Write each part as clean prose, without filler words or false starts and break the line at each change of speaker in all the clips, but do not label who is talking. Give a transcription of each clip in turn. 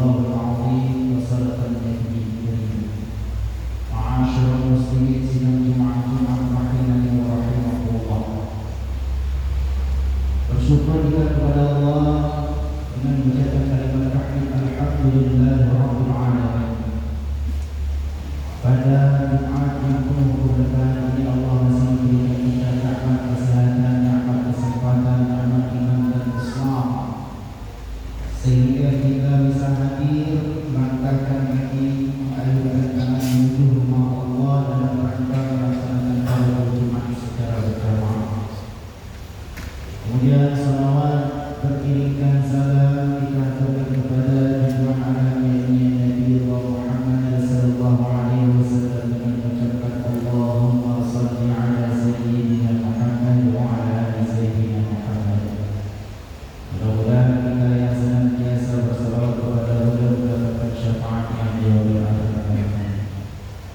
الله العظيم وصدق النبي الكريم. معاشر المسلمين sidang Jumat rahimani wa rahimakumullah. Bersyukur kita kepada Allah dengan mengucapkan kalimat tahmid alhamdulillahirabbil alamin. Pada Jumat yang penuh keberkahan ini Allah masih memberikan kita nikmat kesehatan, nikmat kesempatan, nikmat iman dan Islam, sehingga kita bisa hadir melangkahkan kaki mengayunkan tangan menuju rumah Allah dalam rangka melaksanakan salat Jumat secara berjamaah. Kemudian salawat beriringkan salam kita aturkan kepada junjungan alam yakni Nabi Muhammad sallallahu alaihi wasallam dengan mengucapkan Allahumma shalli ala sayyidina Muhammad wa ala ali sayyidina Muhammad. Mudah-mudahan kita yang senantiasa bersalawat kepada Rasul mendapatkan syafaat yang beliau berikan.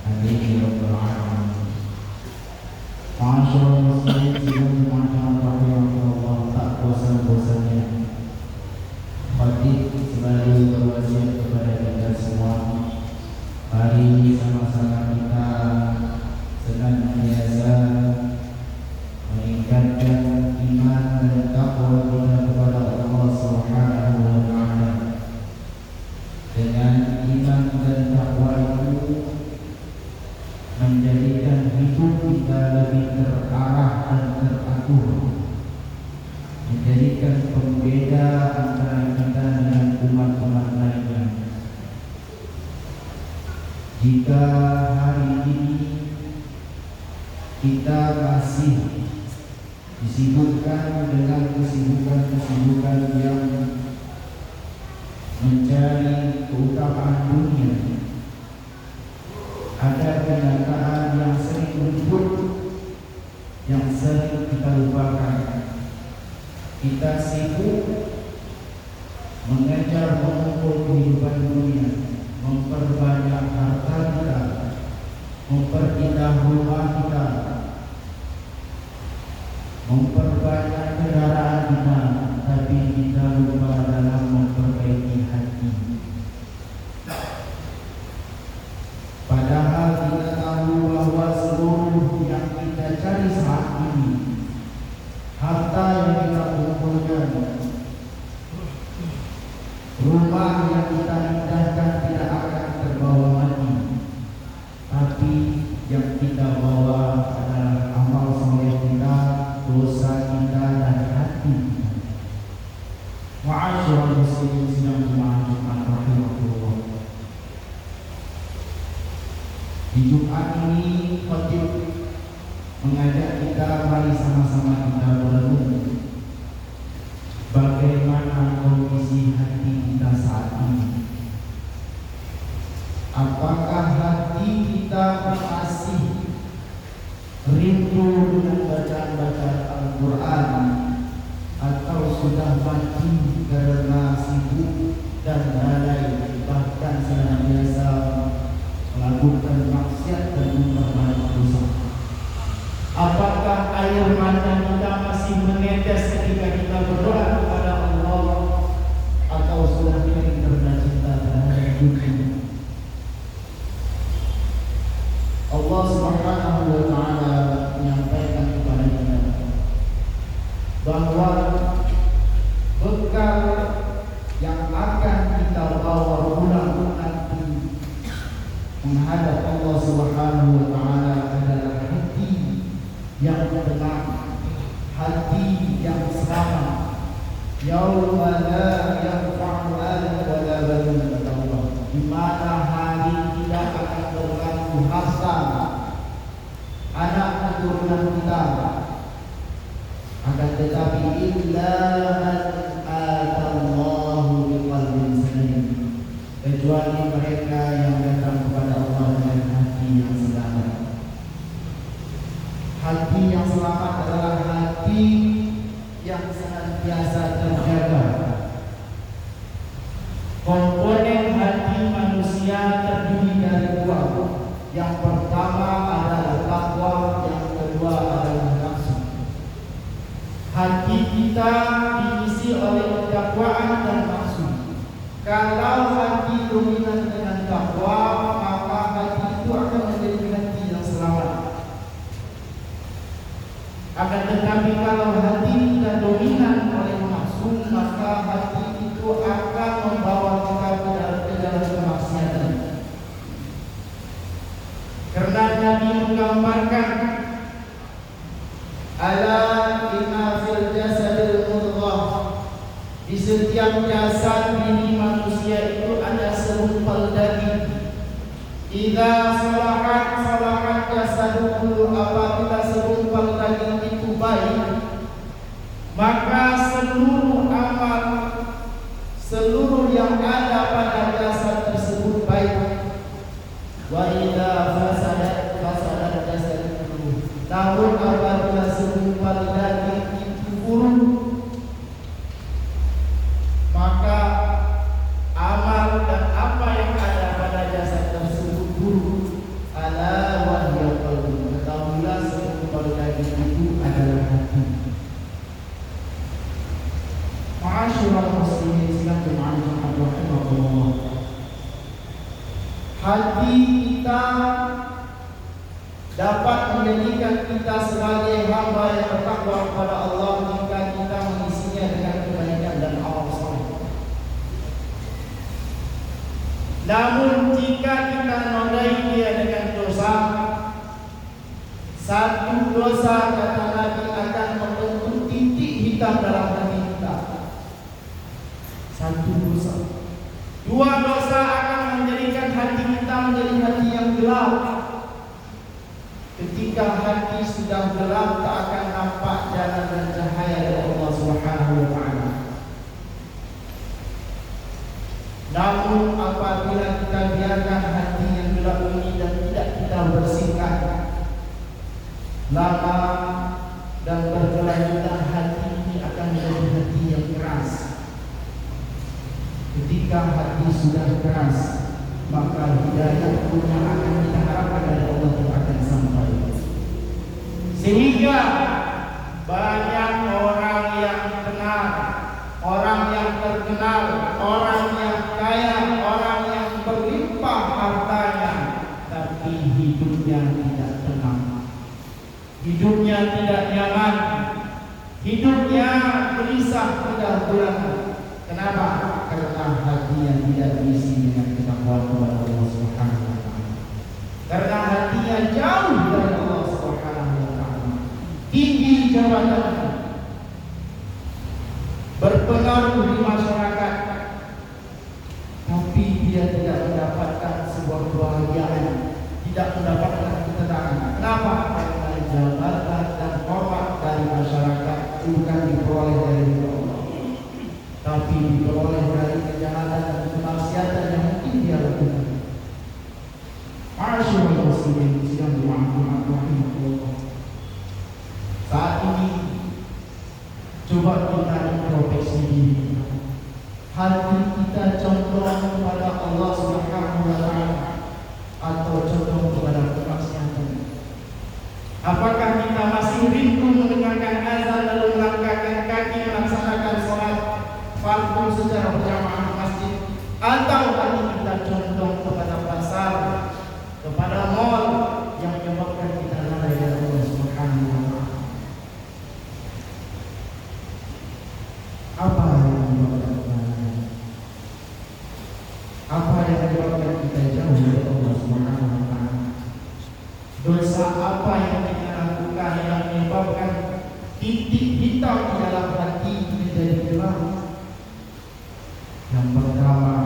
Amin ya rabbal alamin. Masyaallah muslimin sidang Jumat rahimahullah, tak bosan-bosannya Khatib selalu berwasiat kepada kita semua, mari sama-sama kita senantiasa meningkatkan iman dan takwa kita kepada Allah Subhanahu wa taala. Dengan iman dan takwa itu menjadikan hidup kita lebih terarah dan teratur, menjadikan pembeda antara kita dengan umat-umat lainnya. Jika hari ini kita masih disibukkan dengan kesibukan-kesibukan yang mencari keutamaan dunia, ada kenyataan yang sering muncul, yang sering kita lupakan. Kita sibuk mengejar mengumpul kehidupan dunia, memperbanyak harta kita, memperindah rumah kita, memperbanyak kendaraan kita, tapi kita lupa dalam memperbaiki hati. Padahal kita tahu bahwa seluruh yang kita cari saat ini, harta yang kita kumpulkan, rumah yang kita indahkan tidak akan terbawa mati, tapi yang kita bawa adalah amal soleh kita, dosa kita dan hati kita. Ma'asyiral muslimin sidang Jumat rahimahullah. Di Jumat ini Khatib mengajak kita mari sama-sama kita merenung bagaimana kondisi hati kita saat ini. Apakah hati kita masih rindu dengan bacaan-bacaan Al-Quran, atau sudah mati karena sibuk dan lalai, bahkan senantiasa melakukan maksiat dan memperbanyak dosa? Apakah air mata kita masih menetes ketika kita berdoa kepada Allah, atau sudah kering karena cinta terhadap dunia? Allah Subhanahu wa taala menyampaikan kepada kita bahwa bekal yang akan kita bawa pulang nanti menghadap Allah Subhanahu wa taala adalah hati yang tenang, hati yang selamat. Yauma la yanfa'u malun wa la banun illa Allah, di mana hari tidak akan berlaku harta, anak keturunan kita, akan tetapi illa man atallahu biqalbin salim, kecuali mereka yang datang kepada Allah dengan hati yang selamat. Hati yang selamat adalah hati yang senantiasa terjaga. Komponen hati manusia terdiri dari dua. Yang pertama adalah takwa, yang kedua adalah nafsu. Hati kita diisi oleh ketakwaan dan nafsu. Kalau hati segumpal daging. Idza salahat salahat jasadul, apabila segumpal daging itu baik, maka seluruh amal, seluruh yang ada pada jasad tersebut baik. Wa idza fasadat fasadat jasadul, namun apabila segumpal daging itu buruk, maka amal dan apa yang ada pada jasad tersebut buruk. Ala wa hiya qalbu, ketahuilah segumpal daging itu adalah hati. Ma'asyiral muslimin sekalian rahimakumullah. Hati kita dapat menjadikan kita sebagai hamba yang bertakwa kepada Allah jika kita mengisinya dengan kebaikan dan amal saleh. Namun jika kita menodai dia dengan dosa, satu dosa kata Nabi akan membentuk titik hitam dalam hati kita. Satu dosa. Dua dosa akan menjadikan hati kita menjadi hati yang gelap. Ketika hati sudah gelap, tak akan nampak jalan dan cahaya dari Allah Subhanahu wa taala. Namun apabila kita biarkan hati yang gelap ini dan tidak kita bersihkan, lama dan berkelanjutan hati ini akan menjadi hati yang keras. Ketika hati sudah keras, maka hidayah pun yang akan kita harapkan dari Allah itu akan sampai. Sehingga banyak orang yang kenal, orang yang terkenal, orang yang kaya, orang yang berlimpah hartanya, tapi hidupnya tidak tenang, hidupnya tidak nyaman, hidupnya gelisah tidak bulan. Kenapa? Karena hati yang tidak diisi dengan ketakwaan kepada Allah Subhanahu wa taala. Karena hatinya jauh dari Allah Subhanahu wa taala. Tinggi jabatannya, berpengaruh di masyarakat, tapi dia tidak mendapatkan sebuah kebahagiaan, tidak mendapatkan ketenangan. Kenapa? Karena jabatan dan hormat dari masyarakat bukan diperoleh dari Allah, tapi diperoleh dari kejahatan dan kemaksiatan yang mungkin dia lakukan. Ma'asyiral muslimin sidang rahimahullah. Saat ini coba kita introspeksi diri. Hati kita condong kepada Allah Subhanahu wa taala atau condong kepada kemaksiatan? Apakah kita masih rindu mendengarkan azan lalu melangkahkan kaki melaksanakan salat fardu secara berjamaah di masjid, atau hati kita condong kepada pasar, kepada mall yang menyebabkan kita lalai dari Allah Subhanahu wa taala? Apa yang menyebabkan kita lalai? Apa yang menyebabkan kita jauh dari Allah Subhanahu wa taala? Dosa apa yang kita lakukan yang menyebabkan titik hitam di dalam hati menjadi gelap? Yang pertama,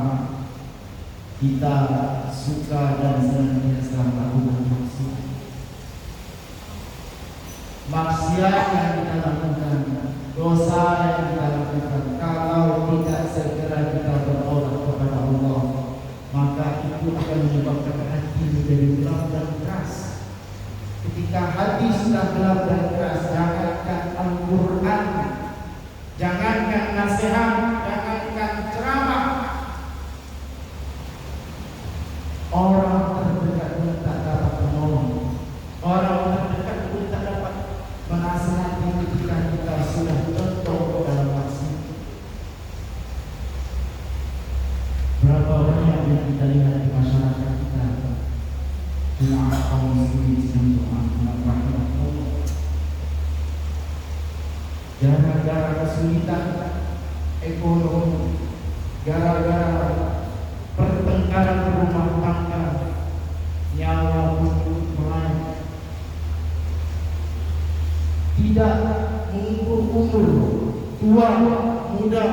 kita suka dan senantiasa melakukan maksiat. Maksiat yang kita lakukan, dosa yang kita lakukan, kalau tidak segera kita bertobat kepada Allah, maka itu akan menyebabkan hati menjadi gelap dan keras. Ketika hati sudah gelap dan keras, jangankan Al-Quran, jangankan nasihat, jangankan ceramah, orang terdekat pun tak dapat menolong, orang terdekat pun tak dapat menasihati ketika kita sudah jatuh dalam maksiat. Berapa banyak yang kita lihat di masyarakat kita, jemaah kaum muslimin yang rahimahullah, gara-gara kesulitan ekonomi, gara-gara pertengkaran rumah tangga, nyawa pun melayang, tidak mengukur umur, tua, muda,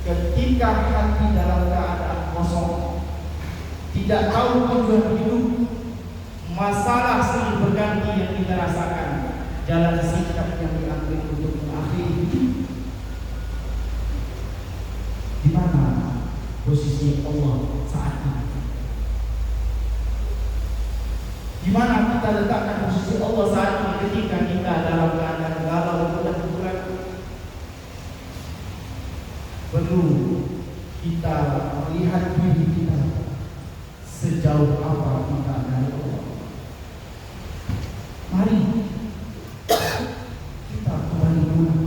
ketika hati dalam keadaan kosong,
tidak tahu tujuan hidup, masalah silih berganti yang kita rasakan, jalan sikap yang diambil untuk mengakhiri hidup. Di mana posisi Allah saat ini? Di mana kita letakkan posisi Allah saat ini ketika kita dalam keadaan galau dan berat? Perlu kita melihat diri kita sejauh apa kita dari Allah. Mari kita kembali pulang.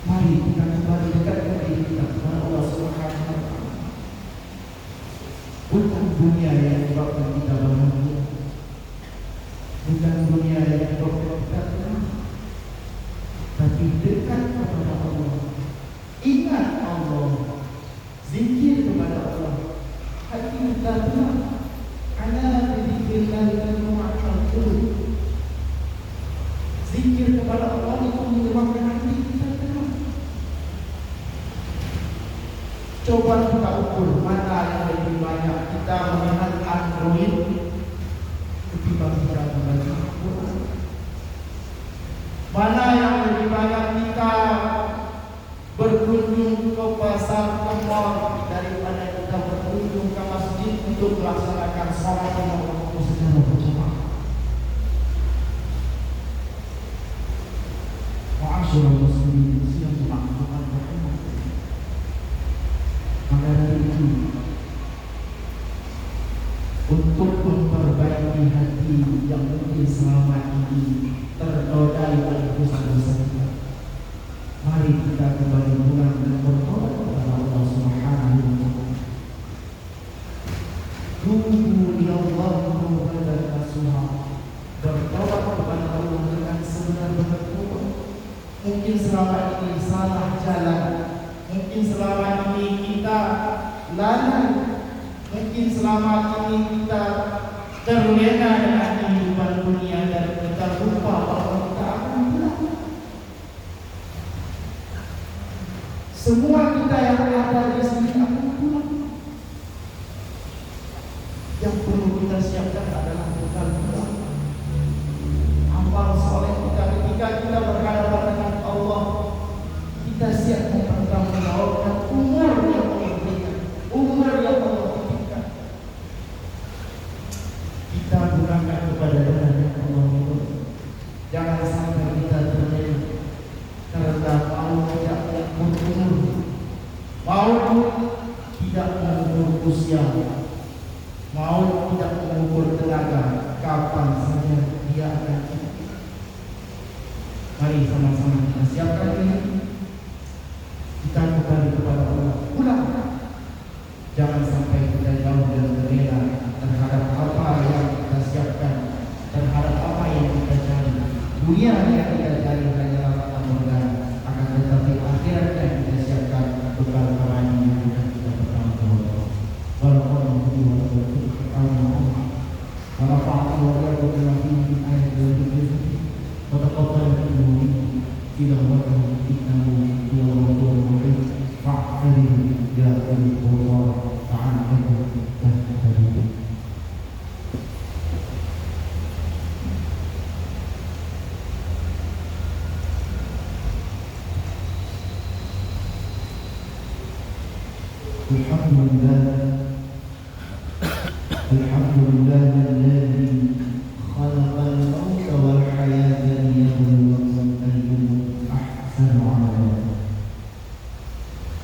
Mari kita kembali dekatkan diri kita kepada Allah Subhanahu wa Ta'ala. Bukan dunia yang menyebabkan kita bahagia, bukan dunia yang menyebabkan kita tenang, tapi dekat kepada Allah. Ingat Allah, zikir kepada Allah. Hati kita tenang. Ana bidzikrillah tatma'innul qulub. Zikir kepada Allah itu menyebabkan hati kita tenang. Coba kita ukur mana yang lebih banyak kita melihat Android ketimbang kita membaca Al-Quran. Mana yang lebih banyak kita berkunjung ke pasar, ke mall, daripada kita berkunjung ke masjid untuk melaksanakan salat lima waktu secara berjamaah. Ma'asyiral muslimin yang dimaksudkan rahimah. Maka dari itu, untuk memperbaiki hati yang mungkin selama ini ternodai oleh dosa-dosa kita, mari kita kembali pulang dan bertobat kepada Allah Subhanahu wa Ta'ala. Tubu ila Allah tawbatan nasuha. Bertobat kepada Allah dengan sebenar-benar tobat. Mungkin selama ini salah jalan, mungkin selama ini kita lalai, mungkin selama ini kita terlena dengan kehidupan dunia dan kita lupa bahwa kita akan pulang. Semua kita yang ada di sini akan pulang. Yang perlu kita siapkan adalah bekal pulang. Amal soleh kita ketika kita berhadapan dengan Allah, kita siap mempertanggungjawabkan umur yang Allah berikan, umur yang Allah berikan. Kita gunakan kepada jalan yang Allah itu. Jangan sampai kita terlena karena mau tidak mengukur umur, mau tidak mengukur usia, mau tidak mengukur tenaga, kapan saja dia akan hidup. Mari sama-sama kita siapkan diri. Kita kembali kepada Allah. Pulang. Jangan sampai kita jauh dan terlena terhadap apa yang kita siapkan, terhadap apa yang kita cari. Dunia yang kita cari hanyalah mata morgana, akan tetapi akhirat yang kita siapkan bekal rohani yang kita pertanggungjawabkan. Walaupun itu Allah, walaupun Allah berfirman ayat 27, وتقبل منه إلى وجهه إنه هو الغفور الرحيم فاعتبروا يا أولي القربى لعلكم تهتدون. الحمد لله الذي خلق الموت والحياة ليبلوكم أيكم أحسن عملا.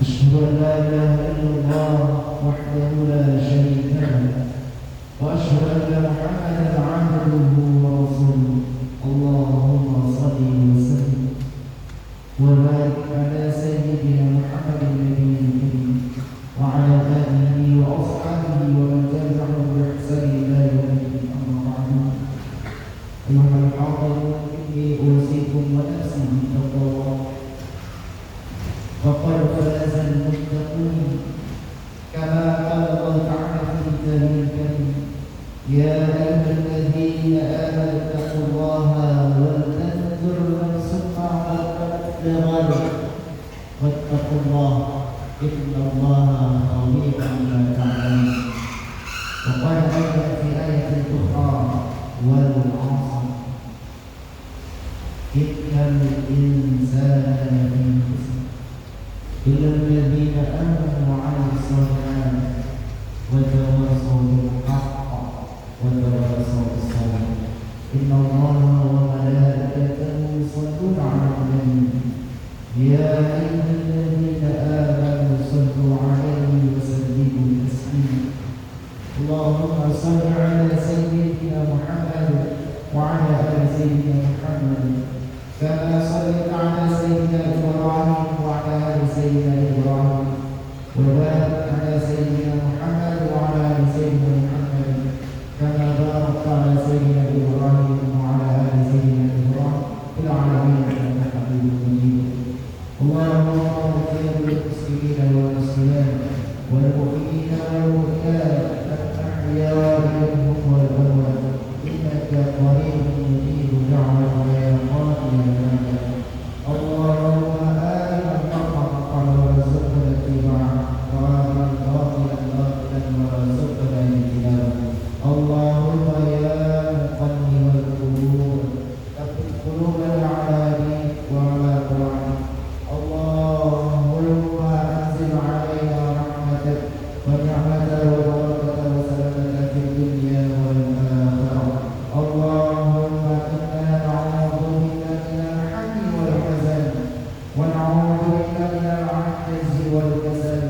أشهد أن لا إله إلا الله وحده لا شريك له وأشهد أن محمدا عبده ورسوله. اللهم صل وسلم وبارك على سيدنا محمد النبي الكريم وعلى آله وأصحابه ومن تبعهم بإحسان إلى يوم الدين. أما بعد، أيها الحاضرون، إني أوصيكم ونفسي بتقوى الله. فقد فاز المتقون كما قال الله تعالى في كتابه الكريم: يا أيها الذين آمنوا اتقوا الله ولتنظر نفس ما قدمت لغد واتقوا الله إن الله خبير بما تعملون.
الإنسان لفي خسر إلا الذين آمنوا وعملوا الصالحات وتواصوا بالحق وتواصوا بالصبر إن الله وملائكته يصلون على النبي يا أيها الذين آمنوا صلوا عليه وسلموا تسليما اللهم صل على سيدنا محمد وعلى آل سيدنا محمد كما صليت على سيدنا إبراهيم وعلى آل سيدنا إبراهيم وبارك على سيدنا محمد وعلى آل سيدنا محمد كما باركت على سيدنا إبراهيم وعلى آل سيدنا إبراهيم في العالمين إنك حميد مجيد اللهم اغفر للمسلمين والمسلمات والمؤمنين والمؤمنات الأحياء منهم والأموات إنك قريب مجيب دعوة يا قاضي الحاجات اللهم آمنا الحق حقا وارزقنا اتباعه وآمنا باطلا باطلا وارزقنا اجتنابه اللهم يا مقلب القلوب ثبت قلوبنا على دينك وعلى طاعتك اللهم انزل علينا رحمتك ونعمة وبركة وسلامة في الدنيا والآخرة اللهم إنا نعوذ بك من الحزن والحزن ونعوذ بك من العجز والكسل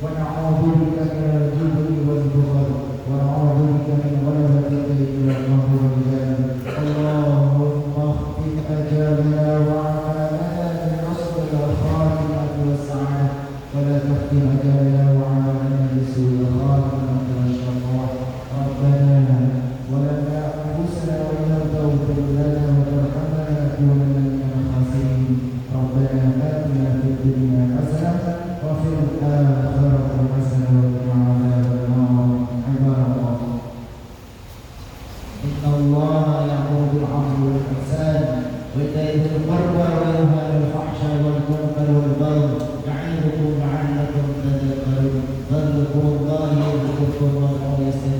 ونعوذ بك من الجبن والبخل ونعوذ بك من غلبة الدين والقهر والرجال اللهم اختم أجالنا وأعمالنا بحسن الخاتمة والسعادة ولا تختم أجالنا وأعمالنا بسوء الخاتمة والشقاء ربنا ظلمنا أنفسنا وإن لم تغفر لنا وترحمنا لنكونن من الخاسرين ربنا آتنا في الدنيا حسنة وفي الآخرة حسنة وقنا عذاب النار عباد الله إن الله يأمر بالعدل والإحسان وإيتاء ذي القربى وينهى عن الفحشاء والمنكر والبغي يعظكم لعلكم تذكرون فاذكروا الله يذكركم وادعوه يستجب